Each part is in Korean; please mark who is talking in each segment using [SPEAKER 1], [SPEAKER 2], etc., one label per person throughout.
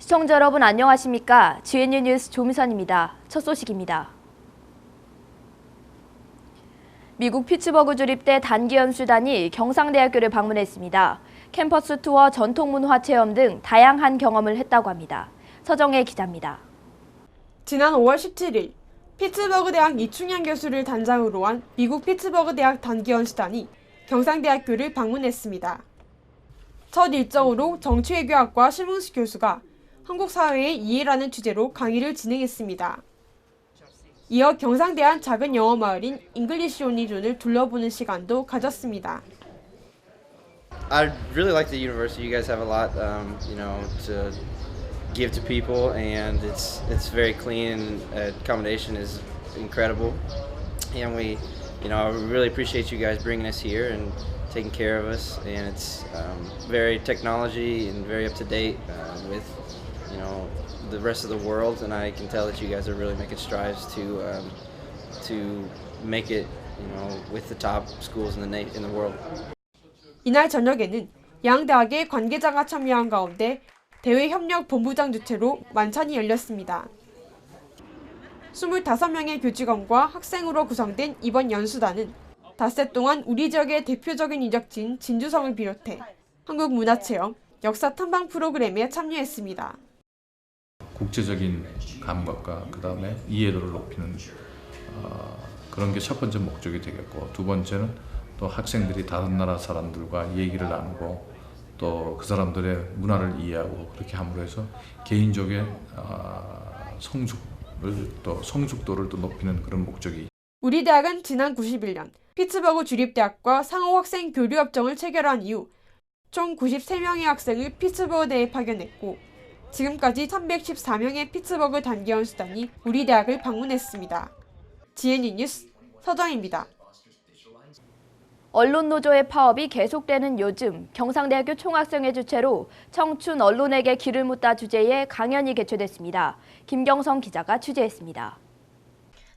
[SPEAKER 1] 시청자 여러분 안녕하십니까? GNU 뉴스 조미선입니다. 첫 소식입니다. 미국 피츠버그 주립대 단기 연수단이 경상대학교를 방문했습니다. 캠퍼스 투어, 전통문화 체험 등 다양한 경험을 했다고 합니다. 서정혜 기자입니다.
[SPEAKER 2] 지난 5월 17일 피츠버그 대학 이충현 교수를 단장으로 한 미국 피츠버그 대학 단기 연수단이 경상대학교를 방문했습니다. 첫 일정으로 정치외교학과 심흥식 교수가 한국 사회의 이해라는 주제로 강의를 진행했습니다. 이어 경상대한 작은 영어 마을인 잉글리시 온리 존을 둘러보는 시간도 가졌습니다.
[SPEAKER 3] I really like the university. You guys have a lot, to give to people, and it's very clean. Accommodation is incredible, and we really appreciate you guys bringing us here and taking care of us. And it's very technology and very up to date with the rest of the world. And I can tell that you guys are really making strides to make it with the top schools in the world.
[SPEAKER 2] 이날 저녁에는 양 대학의 관계자가 참여한 가운데 대외협력본부장 주최로 만찬이 열렸습니다. 25명의 교직원과 학생으로 구성된 이번 연수단은 닷새 동안 우리 지역의 대표적인 유적지인 진주성을 비롯해 한국 문화체험, 역사 탐방 프로그램에 참여했습니다.
[SPEAKER 4] 국제적인 감각과 그다음에 이해도를 높이는 그런 게 첫 번째 목적이 되겠고, 두 번째는 또 학생들이 다른 나라 사람들과 얘기를 나누고 또 그 사람들의 문화를 이해하고 그렇게 함으로 해서 개인적인 성숙도를 또 높이는 그런 목적이.
[SPEAKER 2] 우리 대학은 지난 91년 피츠버그 주립대학과 상호학생 교류협정을 체결한 이후 총 93명의 학생을 피츠버그대에 파견했고, 지금까지 1114명의 피츠버그 단기 연수단이 우리 대학을 방문했습니다. GNU 뉴스 서정입니다.
[SPEAKER 1] 언론노조의 파업이 계속되는 요즘 경상대학교 총학생회 주최로 청춘 언론에게 길을 묻다 주제의 강연이 개최됐습니다. 김경성 기자가 취재했습니다.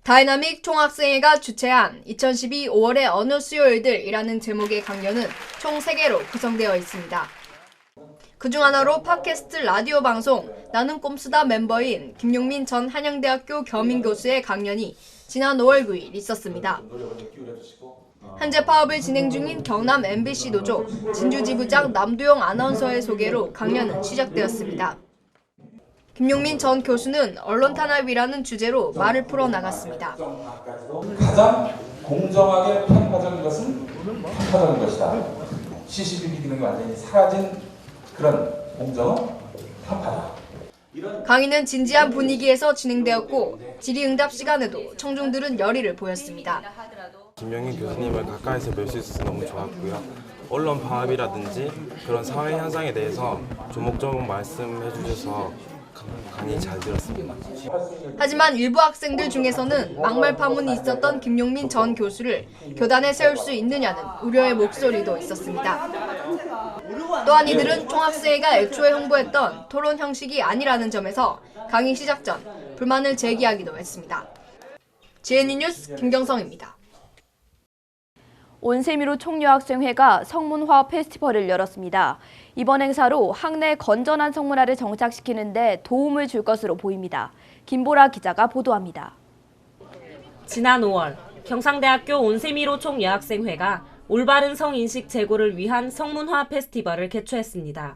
[SPEAKER 5] 다이나믹 총학생회가 주최한 2012 5월의 어느 수요일들이라는 제목의 강연은 총 3개로 구성되어 있습니다. 그중 하나로 팟캐스트 라디오 방송 나는 꼼수다 멤버인 김용민 전 한양대학교 겸임교수의 강연이 지난 5월 9일 있었습니다. 현재 파업을 진행 중인 경남 MBC 노조 진주지부장 남도영 아나운서의 소개로 강연은 시작되었습니다. 김용민 전 교수는 언론 탄압이라는 주제로 말을 풀어나갔습니다.
[SPEAKER 6] 가장 공정하게 평가적인 것은 평가적인 것이다. 시시비비 기능이 완전히 사라진 그런 공정은 평가다.
[SPEAKER 5] 강의는 진지한 분위기에서 진행되었고 질의응답 시간에도 청중들은 열의를 보였습니다.
[SPEAKER 7] 김용민 교수님을 가까이서 뵐 수 있어서 너무 좋았고요. 언론 파업이라든지 그런 사회 현상에 대해서 조목조목 말씀해 주셔서 강의 잘 들었습니다.
[SPEAKER 5] 하지만 일부 학생들 중에서는 막말 파문이 있었던 김용민 전 교수를 교단에 세울 수 있느냐는 우려의 목소리도 있었습니다. 또한 이들은 총학생회가 애초에 홍보했던 토론 형식이 아니라는 점에서 강의 시작 전 불만을 제기하기도 했습니다. GNU 뉴스 김경성입니다.
[SPEAKER 1] 온세미로 총여학생회가 성문화 페스티벌을 열었습니다. 이번 행사로 학내 건전한 성문화를 정착시키는 데 도움을 줄 것으로 보입니다. 김보라 기자가 보도합니다.
[SPEAKER 8] 지난 5월 경상대학교 온세미로 총여학생회가 올바른 성인식 제고를 위한 성문화 페스티벌을 개최했습니다.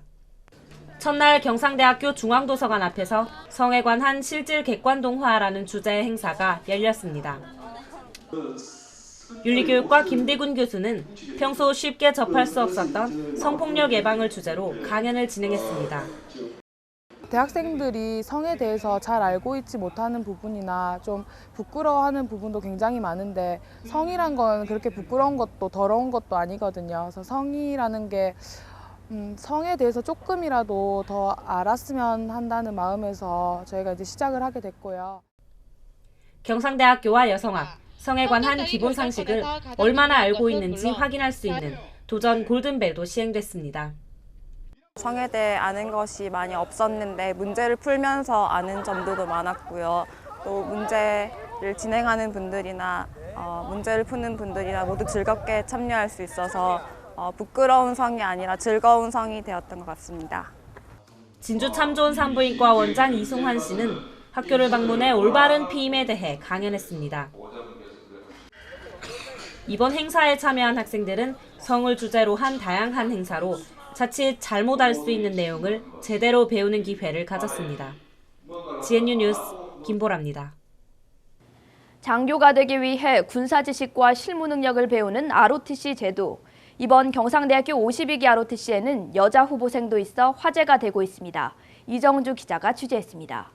[SPEAKER 8] 첫날 경상대학교 중앙도서관 앞에서 성에 관한 실질 객관동화라는 주제의 행사가 열렸습니다. 윤리교육과 김대군 교수는 평소 쉽게 접할 수 없었던 성폭력 예방을 주제로 강연을 진행했습니다.
[SPEAKER 9] 대학생들이 성에 대해서 잘 알고 있지 못하는 부분이나 좀 부끄러워하는 부분도 굉장히 많은데, 성이란 건 그렇게 부끄러운 것도 더러운 것도 아니거든요. 그래서 성이라는 게 성에 대해서 조금이라도 더 알았으면 한다는 마음에서 저희가 이제 시작을 하게 됐고요.
[SPEAKER 8] 경상대학교와 여성학, 성에 관한 기본 상식을 얼마나 알고 있는지 확인할 수 있는 도전 골든벨도 시행됐습니다.
[SPEAKER 10] 성에 대해 아는 것이 많이 없었는데 문제를 풀면서 아는 점들도 많았고요. 또 문제를 진행하는 분들이나 문제를 푸는 분들이나 모두 즐겁게 참여할 수 있어서 부끄러운 성이 아니라 즐거운 성이 되었던 것 같습니다.
[SPEAKER 8] 진주 참좋은 산부인과 원장 이승환 씨는 학교를 방문해 올바른 피임에 대해 강연했습니다. 이번 행사에 참여한 학생들은 성을 주제로 한 다양한 행사로 자칫 잘못 알 수 있는 내용을 제대로 배우는 기회를 가졌습니다. GNU 뉴스 김보라입니다.
[SPEAKER 1] 장교가 되기 위해 군사 지식과 실무 능력을 배우는 ROTC 제도. 이번 경상대학교 52기 ROTC에는 여자 후보생도 있어 화제가 되고 있습니다. 이정주 기자가 취재했습니다.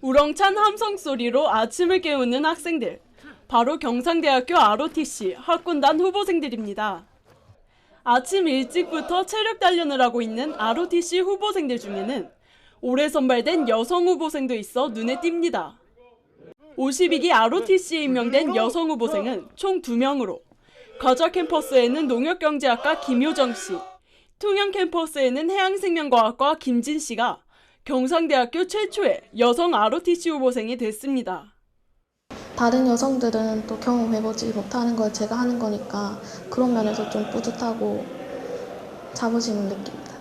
[SPEAKER 11] 우렁찬 함성 소리로 아침을 깨우는 학생들. 바로 경상대학교 ROTC 학군단 후보생들입니다. 아침 일찍부터 체력 단련을 하고 있는 ROTC 후보생들 중에는 올해 선발된 여성 후보생도 있어 눈에 띕니다. 52기 ROTC에 임명된 여성 후보생은 총 2명으로 가자 캠퍼스에는 농협경제학과 김효정 씨, 통영 캠퍼스에는 해양생명과학과 김진 씨가 경상대학교 최초의 여성 ROTC 후보생이 됐습니다.
[SPEAKER 12] 다른 여성들은 또 경험해보지 못하는 걸 제가 하는 거니까 그런 면에서 좀 뿌듯하고 자부심을 느낍니다.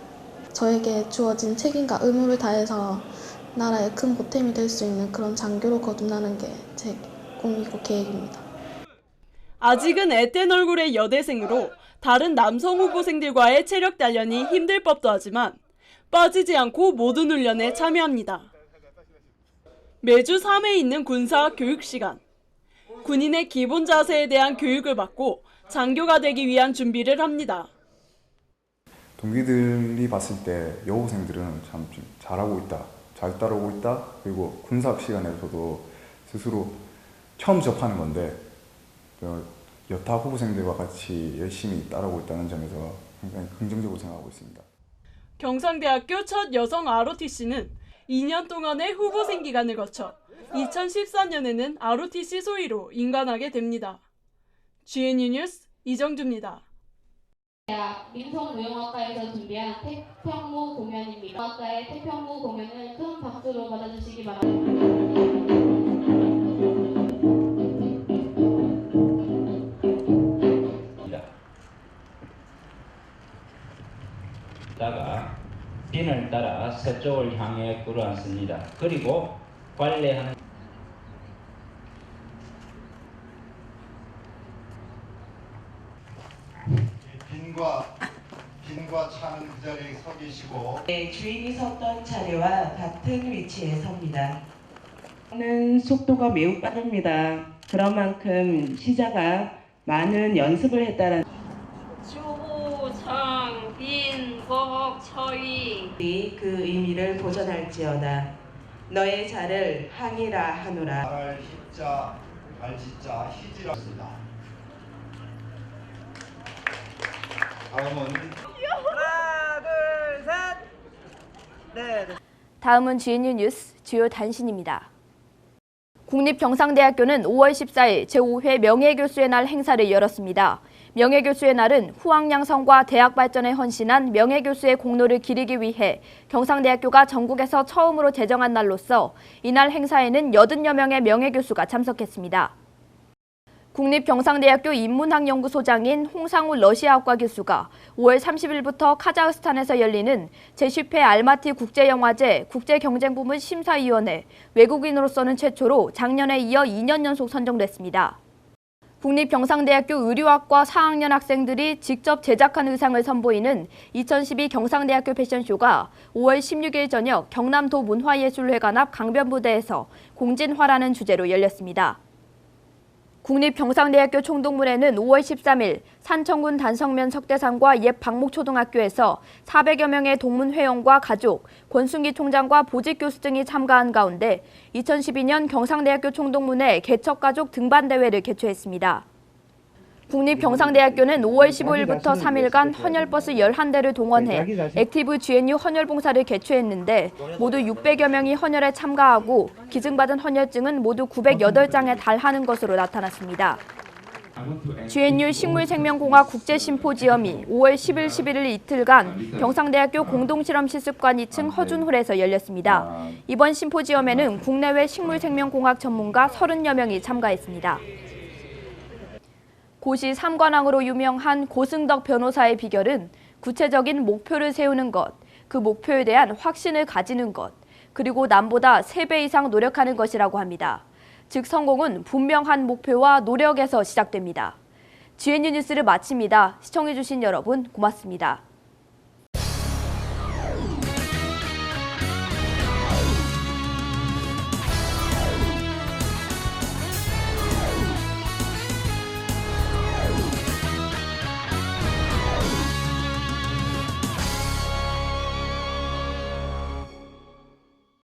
[SPEAKER 12] 저에게 주어진 책임과 의무를 다해서 나라의 큰 보탬이 될 수 있는 그런 장교로 거듭나는 게 제 꿈이고 계획입니다.
[SPEAKER 11] 아직은 앳된 얼굴의 여대생으로 다른 남성 후보생들과의 체력 단련이 힘들 법도 하지만 빠지지 않고 모든 훈련에 참여합니다. 매주 3회 있는 군사 교육 시간. 군인의 기본 자세에 대한 교육을 받고 장교가 되기 위한 준비를 합니다.
[SPEAKER 13] 동기들이 봤을 때 여고생들은 참 잘하고 있다, 잘 따라오고 있다, 그리고 군사학 시간에서도 스스로 처음 접하는 건데 여타 후보생들과 같이 열심히 따라오고 있다는 점에서 굉장히 긍정적으로 생각하고 있습니다.
[SPEAKER 11] 경상대학교 첫 여성 ROTC는 2년 동안의 후보생 기간을 거쳐 2014년에는 ROTC 소위로 인간하게 됩니다. GNU 뉴스 이정주입니다.
[SPEAKER 14] 민속무용학과에서 준비한 태평무 공연입니다. 학과의 태평무 공연을 큰 박수로 받아주시기 바랍니다.
[SPEAKER 15] 다가 빈을 따라 서쪽을 향해 끌어안습니다. 그리고 관례하는
[SPEAKER 16] 빈과 차는 그 자리에 서 계시고
[SPEAKER 17] 주인이 섰던 자리와 같은 위치에 섭니다. 는 속도가 매우 빠릅니다. 그런 만큼 시자가 많은 연습을 했다는
[SPEAKER 14] 주호, 청, 빈, 복, 처위
[SPEAKER 17] 그 의미를 보존할지어다. 너의 자를 항이라 하노라.
[SPEAKER 16] 말할 희자, 발지자, 희지라 습니다. 다음은
[SPEAKER 18] 하나, 둘, 셋. 네.
[SPEAKER 1] 다음은 GNU 뉴스 주요 단신입니다. 국립경상대학교는 5월 14일 제5회 명예교수의 날 행사를 열었습니다. 명예교수의 날은 후학양성과 대학 발전에 헌신한 명예교수의 공로를 기리기 위해 경상대학교가 전국에서 처음으로 제정한 날로서 이날 행사에는 80여 명의 명예교수가 참석했습니다. 국립경상대학교 인문학연구소장인 홍상우 러시아학과 교수가 5월 30일부터 카자흐스탄에서 열리는 제10회 알마티 국제영화제 국제경쟁부문 심사위원회 외국인으로서는 최초로 작년에 이어 2년 연속 선정됐습니다. 국립경상대학교 의류학과 4학년 학생들이 직접 제작한 의상을 선보이는 2012 경상대학교 패션쇼가 5월 16일 저녁 경남도 문화예술회관 앞 강변부대에서 공진화라는 주제로 열렸습니다. 국립경상대학교 총동문회는 5월 13일 산청군 단성면 석대산과 옛 박목초등학교에서 400여 명의 동문회원과 가족, 권순기 총장과 보직교수 등이 참가한 가운데 2012년 경상대학교 총동문회 개척가족 등반대회를 개최했습니다. 국립경상대학교는 5월 15일부터 3일간 헌혈버스 11대를 동원해 액티브 GNU 헌혈봉사를 개최했는데 모두 600여 명이 헌혈에 참가하고 기증받은 헌혈증은 모두 908장에 달하는 것으로 나타났습니다. GNU 식물생명공학 국제심포지엄이 5월 10일, 11일 이틀간 경상대학교 공동실험실습관 2층 허준홀에서 열렸습니다. 이번 심포지엄에는 국내외 식물생명공학 전문가 30여 명이 참가했습니다. 고시 3관왕으로 유명한 고승덕 변호사의 비결은 구체적인 목표를 세우는 것, 그 목표에 대한 확신을 가지는 것, 그리고 남보다 3배 이상 노력하는 것이라고 합니다. 즉 성공은 분명한 목표와 노력에서 시작됩니다. GNU 뉴스를 마칩니다. 시청해주신 여러분 고맙습니다.